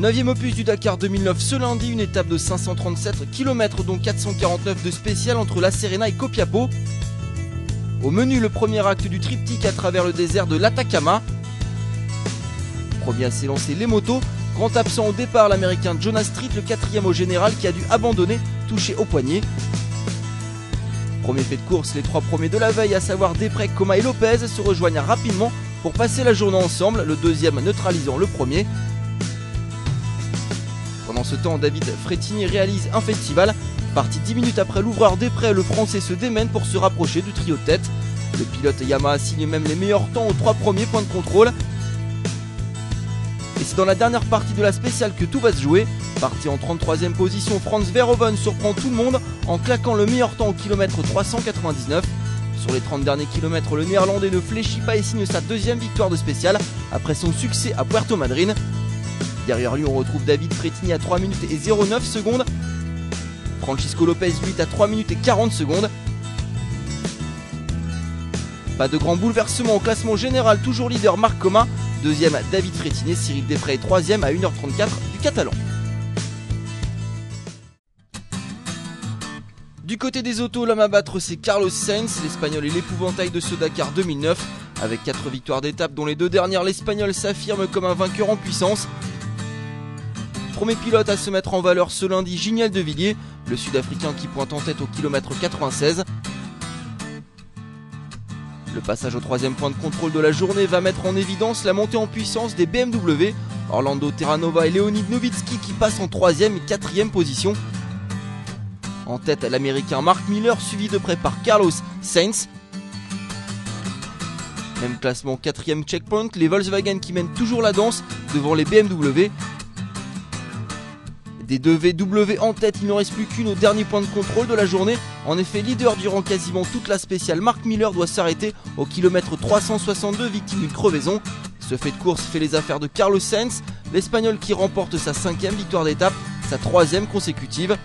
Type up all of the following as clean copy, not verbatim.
9e opus du Dakar 2009 ce lundi, une étape de 537 km dont 449 de spécial entre La Serena et Copiapó. Au menu, le premier acte du triptyque à travers le désert de l'Atacama. Premier à s'élancer les motos. Grand absent au départ, l'américain Jonas Street, le 4e au général qui a dû abandonner, touché au poignet. Premier fait de course, les 3 premiers de la veille, à savoir Després, Coma et Lopez, se rejoignent rapidement pour passer la journée ensemble, le deuxième neutralisant le premier. Pendant ce temps, David Frétini réalise un festival. Parti 10 minutes après l'ouvreur Després, le français se démène pour se rapprocher du trio de tête. Le pilote Yamaha signe même les meilleurs temps aux 3 premiers points de contrôle. Et c'est dans la dernière partie de la spéciale que tout va se jouer. Parti en 33e position, Frans Verhoeven surprend tout le monde en claquant le meilleur temps au kilomètre 399. Sur les 30 derniers kilomètres, le néerlandais ne fléchit pas et signe sa 2e victoire de spéciale après son succès à Puerto Madryn. Derrière lui, on retrouve David Frétini à 3 minutes et 09 secondes. Francisco Lopez, lui, à 3 minutes et 40 secondes. Pas de grand bouleversement au classement général, toujours leader Marc Coma. 2e David Frétini, Cyril Després est 3e à 1h34 du Catalan. Du côté des autos, l'homme à battre c'est Carlos Sainz, l'Espagnol est l'épouvantail de ce Dakar 2009. Avec 4 victoires d'étape dont les 2 dernières, l'Espagnol s'affirme comme un vainqueur en puissance. Premier pilote à se mettre en valeur ce lundi, Giniel de Villiers, le Sud-Africain qui pointe en tête au kilomètre 96. Le passage au 3e point de contrôle de la journée va mettre en évidence la montée en puissance des BMW, Orlando Terranova et Leonid Novitsky qui passent en 3e et 4e position. En tête, l'Américain Mark Miller, suivi de près par Carlos Sainz. Même classement, 4e checkpoint, les Volkswagen qui mènent toujours la danse devant les BMW. Des 2 VW en tête, il n'en reste plus qu'une au dernier point de contrôle de la journée. En effet, leader durant quasiment toute la spéciale, Mark Miller doit s'arrêter au kilomètre 362, victime d'une crevaison. Ce fait de course fait les affaires de Carlos Sainz, l'Espagnol qui remporte sa 5e victoire d'étape, sa 3e consécutive.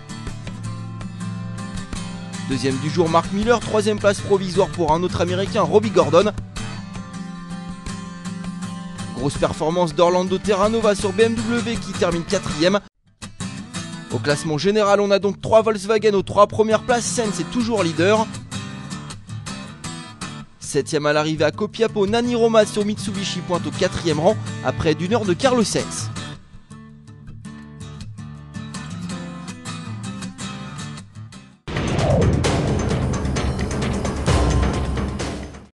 2e du jour, Mark Miller, 3e place provisoire pour un autre Américain, Robbie Gordon. Grosse performance d'Orlando Terranova sur BMW qui termine 4e. Au classement général, on a donc 3 Volkswagen aux 3 premières places, Sainz est toujours leader. 7e à l'arrivée à Copiapó, Nani Roma sur Mitsubishi pointe au 4e rang à près d'1 heure de Carlos Sainz.